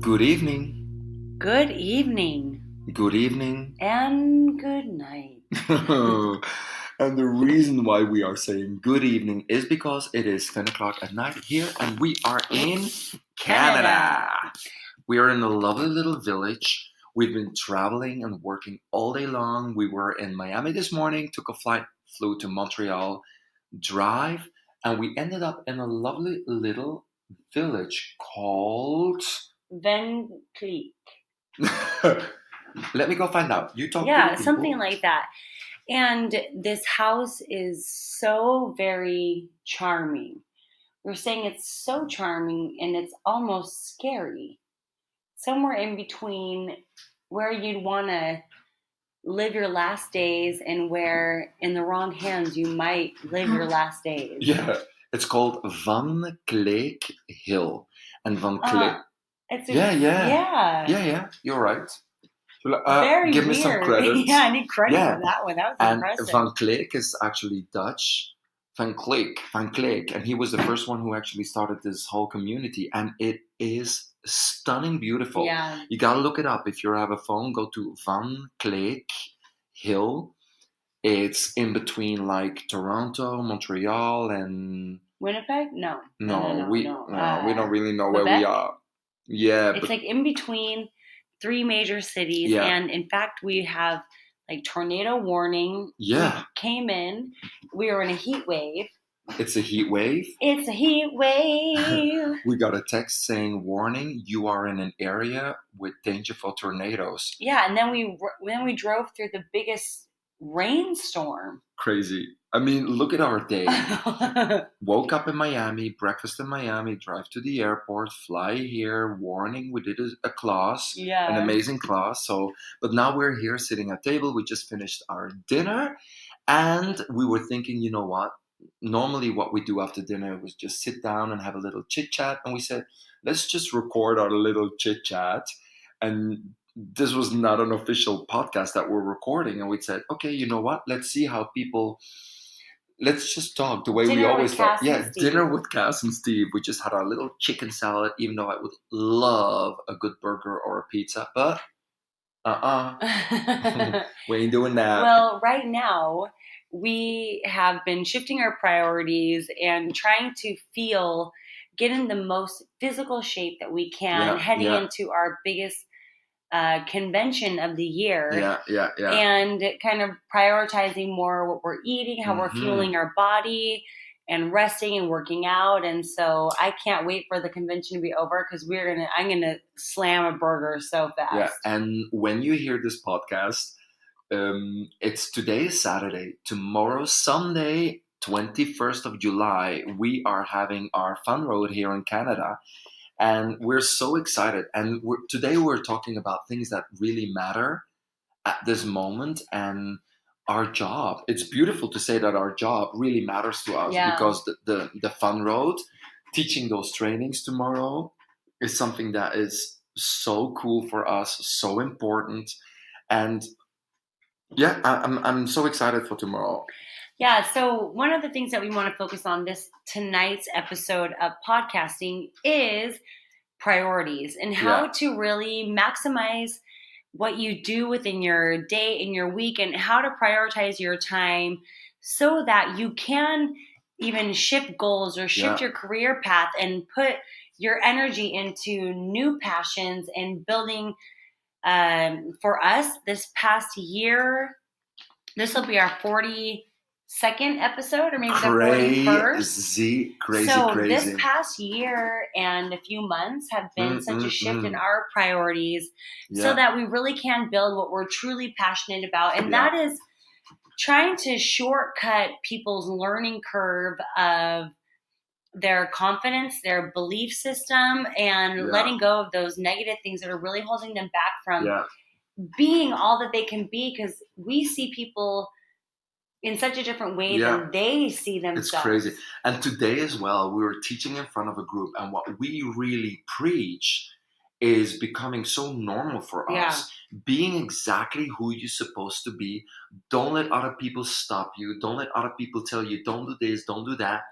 Good evening. Good evening. Good evening. And good night. And the reason why we are saying good evening is because it is 10 o'clock at night here and we are in Canada. We are in a lovely little village. We've been traveling and working all day long. We were in Miami this morning, took a flight, flew to Montreal, drive, and we ended up in a lovely little village called... Van Cleek. Let me go find out. You talk to the Yeah, people. something like that. And this house is so very charming. We're saying it's so charming and it's almost scary. Somewhere in between where you'd want to live your last days and where in the wrong hands you might live your last days. Yeah, it's called Van Cleek Hill. And Van Cleek... Yeah, you're right. Very give weird. me some credit. Yeah, I need credit for that one. That was impressive. Van Cleek is actually Dutch. Van Cleek. And he was the first one who actually started this whole community. And it is stunning beautiful. Yeah. You gotta look it up. If you have a phone, go to Van Cleek Hill. It's in between like Toronto, Montreal, and... Winnipeg? No. We don't really know Quebec? where we are. Yeah. It's like in between 3 major cities. Yeah. And in fact, we have like tornado warning. Yeah. We came in. We were in a heat wave. It's a heat wave. It's a heat wave. We got a text saying, warning, you are in an area with danger for tornadoes. Yeah, and then we drove through the biggest rainstorm. Crazy. I mean, look at our day. Woke up in Miami, breakfast in Miami, drive to the airport, fly here, warning, we did a class, an amazing class. But now we're here sitting at table. We just finished our dinner and we were thinking, you know what? Normally what we do after dinner was just sit down and have a little chit chat. And we said, let's just record our little chit chat. And this was not an official podcast that we're recording. And we said, okay, you know what? Let's see how people... Let's just talk the way we always talk. Yeah, dinner with Kass and Steve. We just had our little chicken salad, even though I would love a good burger or a pizza. But, we ain't doing that. Well, right now, we have been shifting our priorities and trying to get in the most physical shape that we can, heading into our biggest convention of the year. Yeah. And kind of prioritizing more what we're eating, how we're fueling our body, and resting and working out. And so I can't wait for the convention to be over because I'm gonna slam a burger so fast. Yeah, and when you hear this podcast, today is Saturday. Tomorrow, Sunday, 21st of July, we are having our fun road here in Canada. And we're so excited. And today we're talking about things that really matter at this moment and our job. It's beautiful to say that our job really matters to us because the fun road, teaching those trainings tomorrow is something that is so cool for us, so important. And yeah, I'm so excited for tomorrow. Yeah, so one of the things that we want to focus on tonight's episode of podcasting is priorities and how to really maximize what you do within your day and your week and how to prioritize your time so that you can even shift goals or shift your career path and put your energy into new passions and building. For us, this past year, this will be our 42nd episode, or maybe the 41st. Crazy. This past year and a few months have been such a shift in our priorities so that we really can build what we're truly passionate about. And that is trying to shortcut people's learning curve of their confidence, their belief system, and letting go of those negative things that are really holding them back from being all that they can be, because we see people in such a different way than they see themselves. It's crazy. And today as well, we were teaching in front of a group, and what we really preach is becoming so normal for us. Being exactly who you're supposed to be. Don't let other people stop you. Don't let other people tell you, don't do this, don't do that.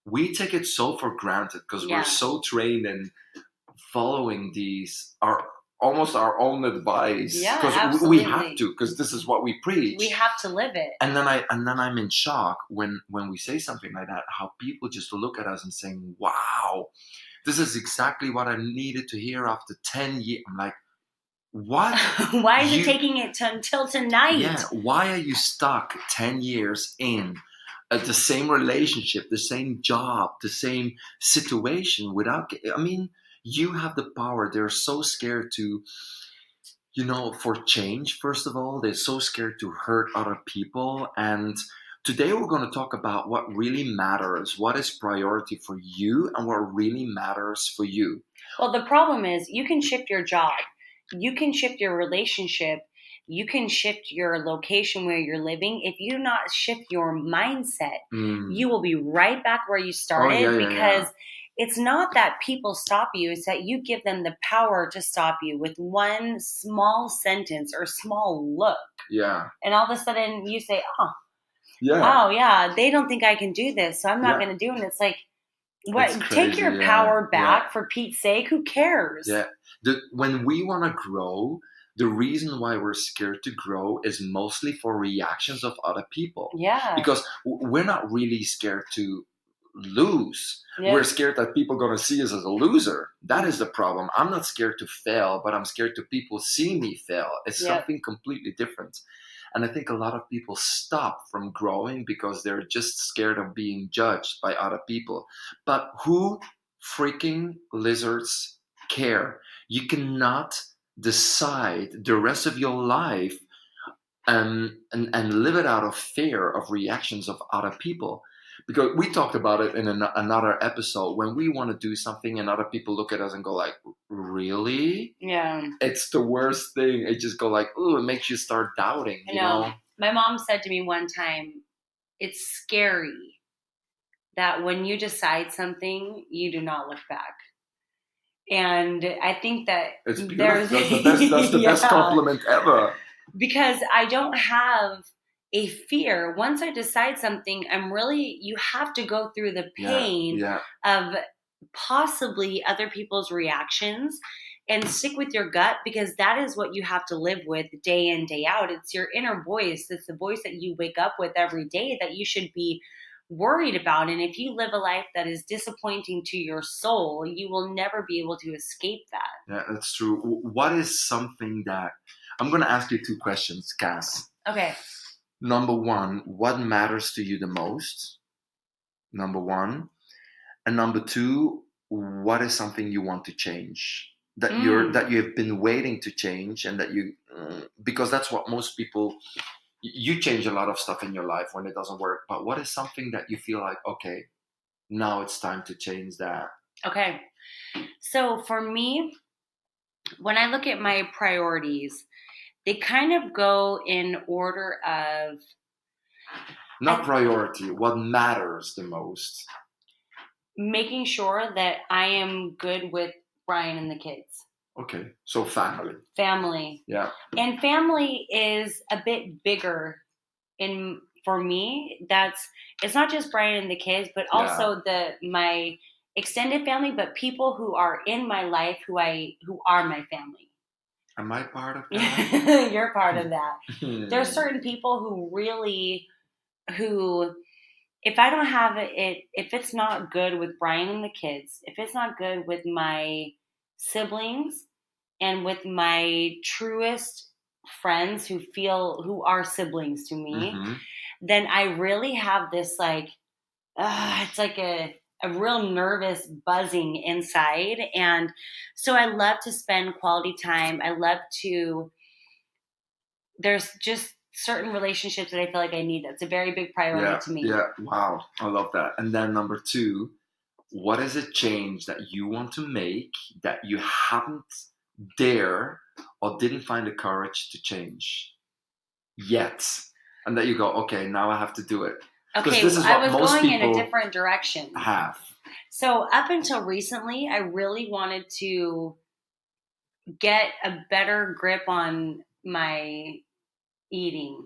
We take it so for granted because we're so trained in following these almost our own advice, because we have to, because this is what we preach. We have to live it. And then I'm in shock when we say something like that, how people just look at us and saying, wow, this is exactly what I needed to hear after 10 years. I'm like, what? Why is it taking it until tonight? Yeah, why are you stuck 10 years in the same relationship, the same job, the same situation without, I mean, you have the power. They're so scared to, for change, first of all. They're so scared to hurt other people. And today we're going to talk about what really matters, what is priority for you, and what really matters for you. Well, the problem is you can shift your job, you can shift your relationship, you can shift your location where you're living. If you do not shift your mindset, you will be right back where you started, because it's not that people stop you, it's that you give them the power to stop you with one small sentence or small look. Yeah. And all of a sudden you say, oh, yeah, they don't think I can do this, so I'm not going to do it. And it's like, what? Take your power back, for Pete's sake. Who cares? Yeah. When we want to grow, the reason why we're scared to grow is mostly for reactions of other people. Yeah. Because we're not really scared to lose. Yeah. We're scared that people are going to see us as a loser. That is the problem. I'm not scared to fail, but I'm scared to people see me fail. It's something completely different. And I think a lot of people stop from growing because they're just scared of being judged by other people. But who freaking lizards care? You cannot decide the rest of your life and live it out of fear of reactions of other people. Because we talked about it in another episode. When we want to do something and other people look at us and go like, really? Yeah. It's the worst thing. It just go like, ooh, it makes you start doubting. You know? My mom said to me one time, it's scary that when you decide something, you do not look back. And I think that it's beautiful. That's the best compliment ever. Because I don't have a fear. Once I decide something, you have to go through the pain of possibly other people's reactions and stick with your gut, because that is what you have to live with day in, day out. It's your inner voice. It's the voice that you wake up with every day that you should be worried about. And if you live a life that is disappointing to your soul, you will never be able to escape that. Yeah, that's true. What is something that... I'm going to ask you two questions, Kass. Okay. Number one, what matters to you the most? Number one. And number two, what is something you want to change? That you have been waiting to change, and that you... because that's what most people... You change a lot of stuff in your life when it doesn't work. But what is something that you feel like, okay, now it's time to change that? Okay. So for me, when I look at my priorities, they kind of go in order of... Not priority, what matters the most. Making sure that I am good with Brian and the kids. Okay, so family. Family. Yeah. And family is a bit bigger for me. It's not just Brian and the kids, but also my extended family, but people who are in my life who are my family. Am I part of that? You're part of that. There's certain people who if I don't have it, if it's not good with Brian and the kids, if it's not good with my siblings and with my truest friends who are siblings to me, then I really have this it's like a real nervous buzzing inside. And so I love to spend quality time. There's just certain relationships that I feel like I need. That's a very big priority to me. Yeah, wow. I love that. And then number two, what is a change that you want to make that you haven't dare or didn't find the courage to change yet? And that you go, okay, now I have to do it. Okay, this is what I was most going in a different direction. Have. So up until recently, I really wanted to get a better grip on my eating.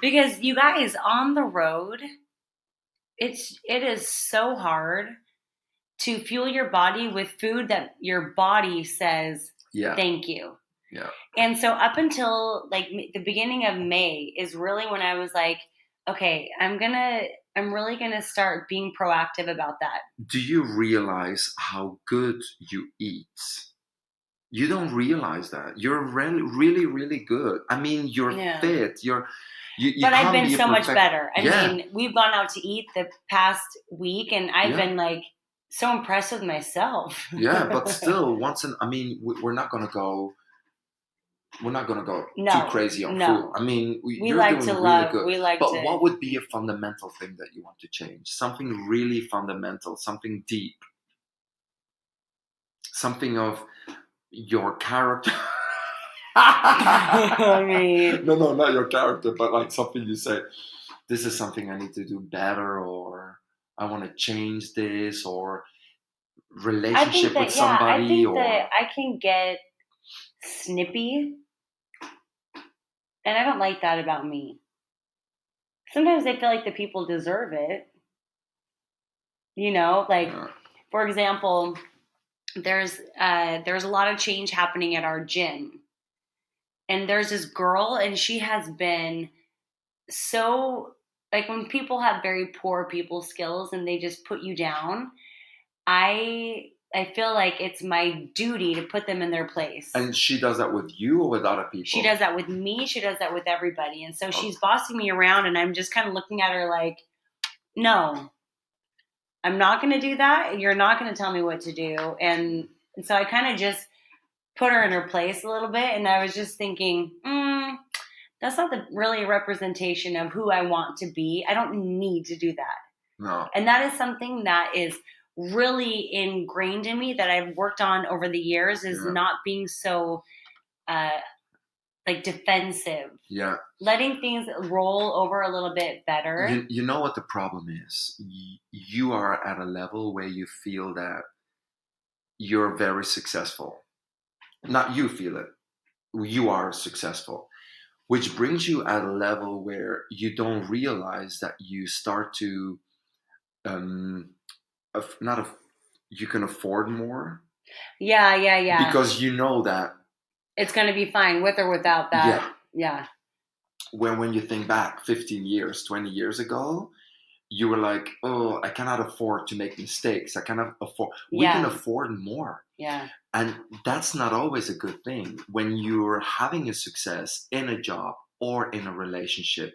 Because you guys, on the road, it is so hard to fuel your body with food that your body says thank you. Yeah. And so up until like the beginning of May is really when I was like, okay, I'm really gonna start being proactive about that. Do you realize how good you eat? You don't realize that. You're really, really, really good. I mean, you're fit. You but I've been so much better. I mean, we've gone out to eat the past week, and I've been like so impressed with myself. Yeah, but still, we're not gonna go. We're not gonna go too crazy on food. I mean, you're like doing to really love. good. We like but to. What would be a fundamental thing that you want to change? Something really fundamental, something deep, something of your character. I mean, no, not your character, but like something you say. This is something I need to do better, or I want to change this, or relationship with somebody. I think that I can get snippy, and I don't like that about me. Sometimes I feel like the people deserve it. You know, like for example, there's a lot of change happening at our gym, and there's this girl, and she has been so like when people have very poor people skills and they just put you down. I feel like it's my duty to put them in their place. And she does that with you or with other people? She does that with me. She does that with everybody. And so she's bossing me around, and I'm just kind of looking at her like, no, I'm not going to do that. You're not going to tell me what to do. And so I kind of just put her in her place a little bit. And I was just thinking, that's not really a representation of who I want to be. I don't need to do that. No. And that is something that is really ingrained in me that I've worked on over the years is not being so like defensive. Yeah. Letting things roll over a little bit better. You know what the problem is? You are at a level where you feel that you're very successful. Not you feel it. You are successful. Which brings you at a level where you don't realize that you start to you can afford more. Yeah. Because you know that it's going to be fine with or without that. Yeah. When you think back 15 years, 20 years ago, you were like, oh, I cannot afford to make mistakes. I cannot afford. We can afford more. Yeah. And that's not always a good thing. When you're having a success in a job or in a relationship,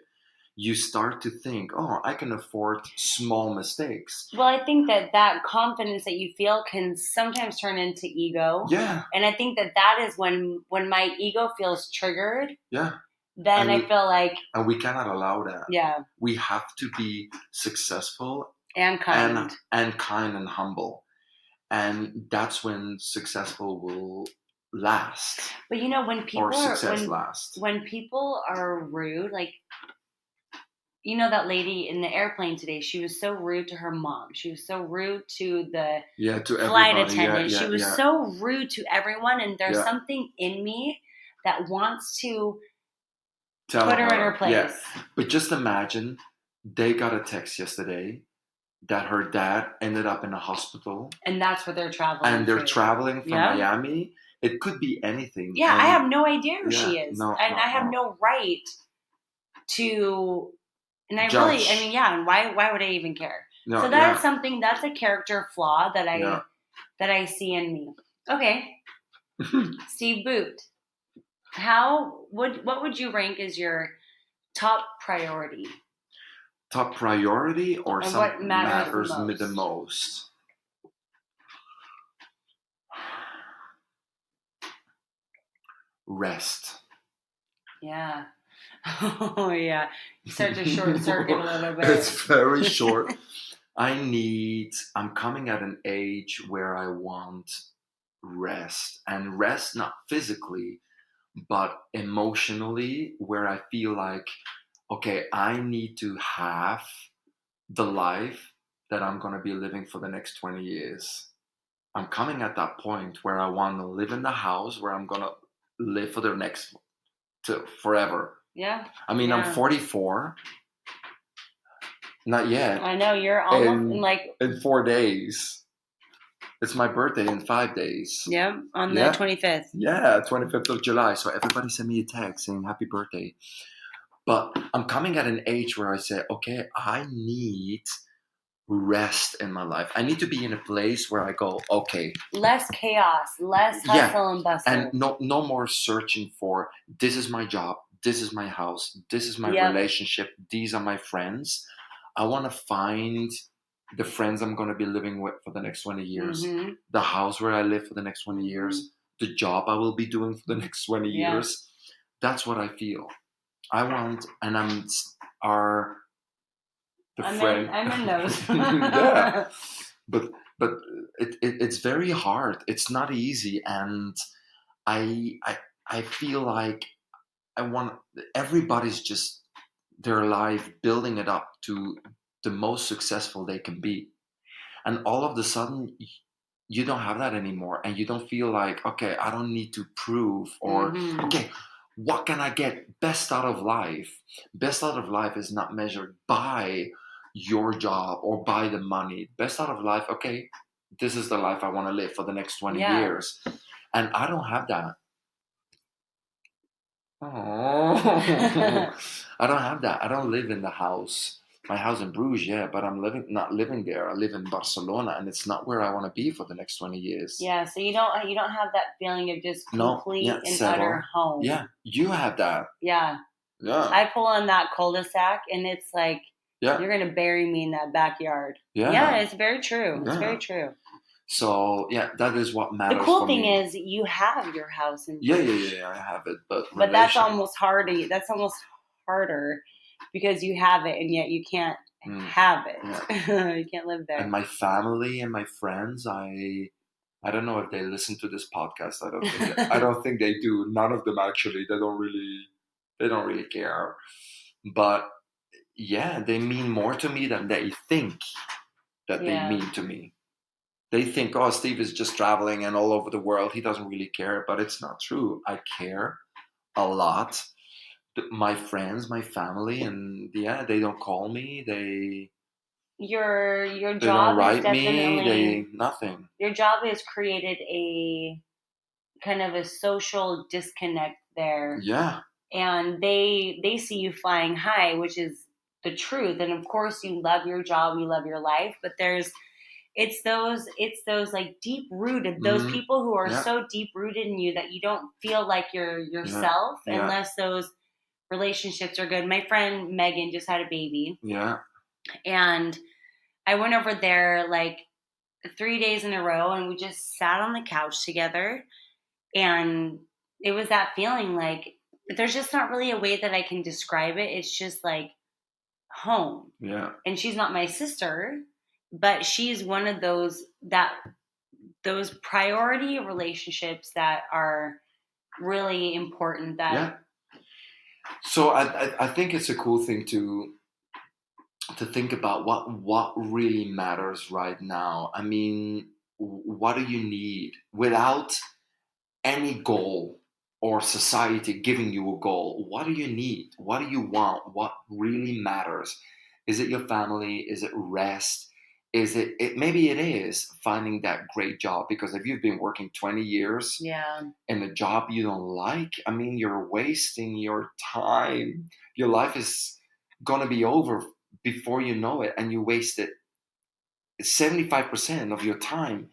you start to think, oh, I can afford small mistakes. Well, I think that confidence that you feel can sometimes turn into ego. Yeah. And I think that is when my ego feels triggered. Yeah. Then I feel like... And we cannot allow that. Yeah. We have to be successful. And kind. And kind and humble. And that's when successful will last. But you know, when people lasts. When people are rude, like, you know, that lady in the airplane today, she was so rude to her mom. She was so rude to the flight attendant. She was so rude to everyone. And there's something in me that wants to put her in her place. Yeah. But just imagine, they got a text yesterday that her dad ended up in a hospital. And that's where they're traveling. And they're traveling from Miami. It could be anything. Yeah, I have no idea who she is. I have no right to... And I judge. And why would I even care? No, so that is something, that's a character flaw that I see in me. Okay. Steve Boot. What would you rank as your top priority? Top priority or something matters the most? Rest. Yeah. Oh, yeah. You start to short circuit a little bit. It's very short. I'm coming at an age where I want rest. And rest not physically, but emotionally, where I feel like, okay, I need to have the life that I'm going to be living for the next 20 years. I'm coming at that point where I want to live in the house where I'm going to live for the next... forever. Yeah. I mean, I'm 44. Not yet. I know, you're almost in 4 days. It's my birthday in 5 days. Yeah, on the 25th. Yeah, 25th of July. So everybody send me a text saying happy birthday. But I'm coming at an age where I say, okay, I need rest in my life. I need to be in a place where I go, okay. Less chaos, less hustle and bustle. And no more searching for, this is my job, this is my house, this is my relationship, these are my friends. I want to find the friends I'm going to be living with for the next 20 years, the house where I live for the next 20 years, the job I will be doing for the next 20 years. That's what I feel. I want, and I'm in those. Yeah, but it's very hard. It's not easy, and I feel like I want everybody's just their life building it up to the most successful they can be, and all of a sudden you don't have that anymore, and you don't feel like, okay, I don't need to prove, or okay, what can I get best out of life? Best out of life is not measured by your job or by the money. Best out of life, okay, this is the life I want to live for the next 20 years. And I don't have that. Oh, I don't have that. I don't live in the house. My house in Bruges, but I'm not living there. I live in Barcelona, and it's not where I want to be for the next 20 years. Yeah, so you don't have that feeling of just complete and utter home. Yeah, you have that. Yeah. I pull on that cul-de-sac, and it's like, you're going to bury me in that backyard. Yeah, it's very true. It's very true. So, that is what matters. The cool thing is you have your house in Bruges. Yeah, I have it. But that's almost harder. That's almost harder because you have it, and yet you can't have it. Yeah. You can't live there. And my family and my friends, I don't know if they listen to this podcast. I don't think they do. None of them actually. They don't really care. But they mean more to me than they think that they mean to me. They think, oh, Steve is just traveling and all over the world. He doesn't really care. But it's not true. I care a lot. My friends, my family, and they don't call me. Your job they don't write me. Nothing. Your job has created a kind of a social disconnect there. Yeah. And they see you flying high, which is the truth. And of course, you love your job, you love your life, but it's those like deep rooted, those people who are so deep rooted in you that you don't feel like you're yourself unless those relationships are good. My friend Megan just had a baby. Yeah. And I went over there like 3 days in a row, and we just sat on the couch together. And it was that feeling like, there's just not really a way that I can describe it. It's just like home. Yeah. And she's not my sister, but she's one of those priority relationships that are really important. So I think it's a cool thing to think about what really matters right now. I mean, what do you need without any goal or society giving you a goal? What do you need? What do you want? What really matters? Is it your family? Is it rest? Is it maybe it is finding that great job? Because if you've been working 20 years in a job you don't like, I mean, you're wasting your time. Your life is going to be over before you know it, and you wasted 75% of your time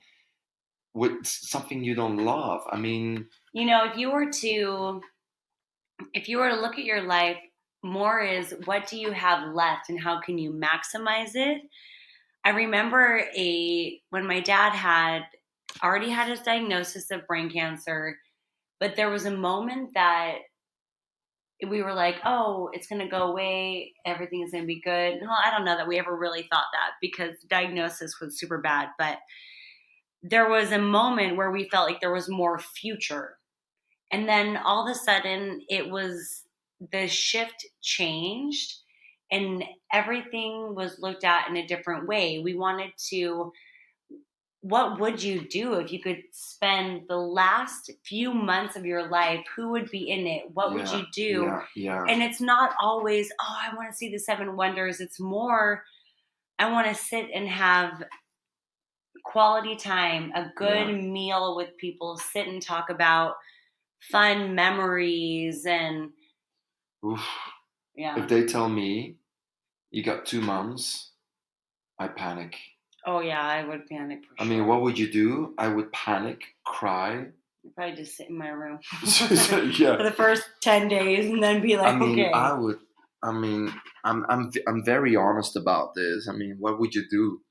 with something you don't love. I mean, if you were to look at your life more is, what do you have left and how can you maximize it? I remember when my dad already had his diagnosis of brain cancer, but there was a moment that we were like, oh, it's going to go away. Everything is going to be good. Well, I don't know that we ever really thought that, because the diagnosis was super bad. But there was a moment where we felt like there was more future. And then all of a sudden the shift changed and everything was looked at in a different way. We wanted to, what would you do if you could spend the last few months of your life? Who would be in it? What would you do? Yeah. And it's not always, oh, I want to see the 7 wonders. It's more, I want to sit and have quality time, a good meal with people, sit and talk about fun memories and if they tell me you got 2 months, I panic. Oh yeah, I would panic for sure. I mean, what would you do? I would panic, cry. I'd probably just sit in my room for the first 10 days and then be like, okay. I'm very honest about this. I mean, what would you do?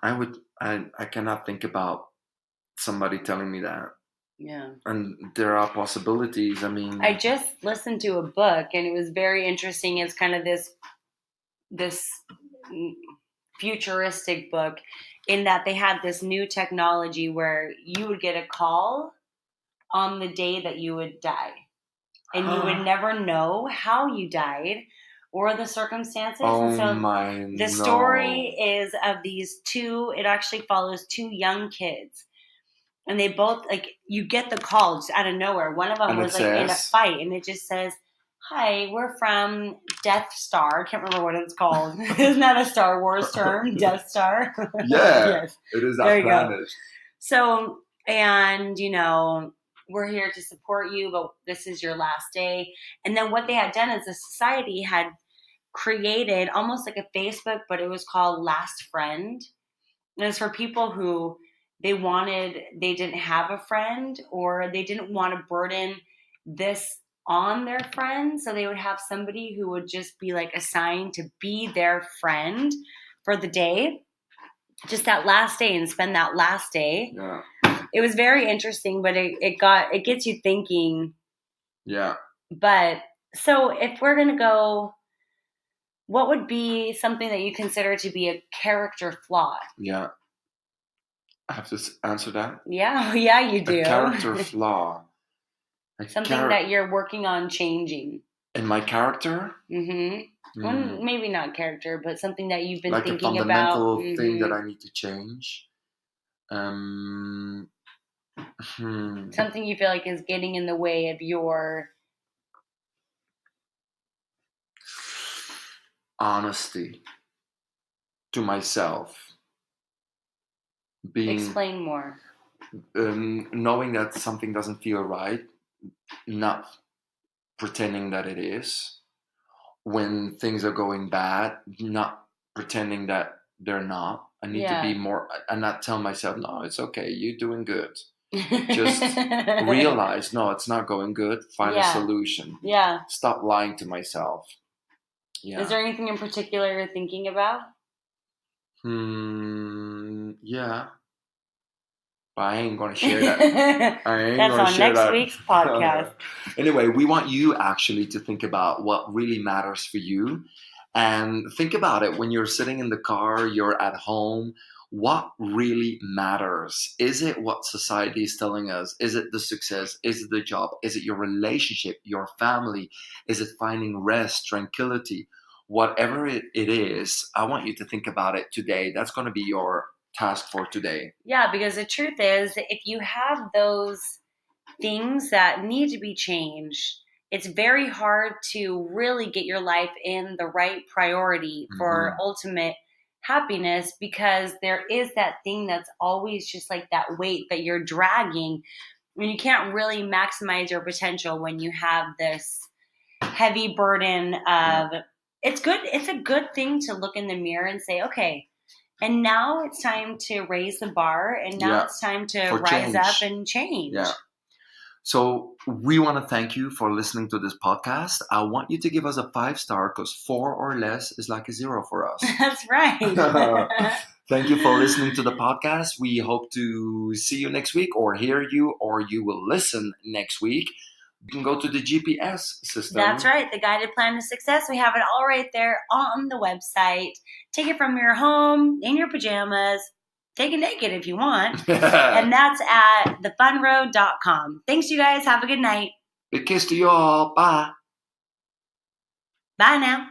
I cannot think about somebody telling me that. Yeah. And there are possibilities. I mean, I just listened to a book and it was very interesting. It's kind of this futuristic book in that they had this new technology where you would get a call on the day that you would die. And you would never know how you died or the circumstances. Oh, and so the story is of these two, it actually follows two young kids. And they both, like, you get the call just out of nowhere. One of them was in a fight, and it just says, "Hi, we're from Death Star." I can't remember what it's called. Isn't that a Star Wars term? Death Star? Yeah. Yes. It is that planet. Go. So, and, we're here to support you, but this is your last day. And then what they had done is the society had created almost like a Facebook, but it was called Last Friend. And it's for people who they didn't have a friend or they didn't want to burden this on their friend. So they would have somebody who would just be like assigned to be their friend for the day, just that last day, and spend that last day. Yeah. It was very interesting, but it gets you thinking. Yeah. But so if we're going to go, what would be something that you consider to be a character flaw? Yeah. I have to answer that? Yeah, you do. A character flaw. Something that you're working on changing. In my character? Mm-hmm. Well, maybe not character, but something that you've been thinking about. Like a fundamental thing that I need to change. Something you feel like is getting in the way of your honesty to myself. Explain more. Knowing that something doesn't feel right, not pretending that it is. When things are going bad, not pretending that they're not. I need to be more, and not tell myself, no, it's okay, you're doing good. Just realize, no, it's not going good. Find a solution. Yeah. Stop lying to myself. Yeah. Is there anything in particular you're thinking about? Yeah. But I ain't going to share that. That's on next week's podcast. Anyway, we want you actually to think about what really matters for you. And think about it when you're sitting in the car, you're at home. What really matters? Is it what society is telling us? Is it the success? Is it the job? Is it your relationship, your family? Is it finding rest, tranquility? Whatever it is, I want you to think about it today. That's going to be your task for today. Yeah, because the truth is, if you have those things that need to be changed, it's very hard to really get your life in the right priority for ultimate happiness, because there is that thing that's always just like that weight that you're dragging, and you can't really maximize your potential when you have this heavy burden of it's a good thing to look in the mirror and say, okay, and now it's time to raise the bar, and now it's time to rise up and change. Yeah. So we want to thank you for listening to this podcast. I want you to give us a 5-star, because 4 or less is like a 0 for us. That's right. Thank you for listening to the podcast. We hope to see you next week, or hear you, or you will listen next week. You can go to the GPS system. That's right. The Guided Plan to Success. We have it all right there on the website. Take it from your home, in your pajamas. Take it naked if you want. And that's at thefunroad.com. Thanks, you guys. Have a good night. Big kiss to you all. Bye. Bye now.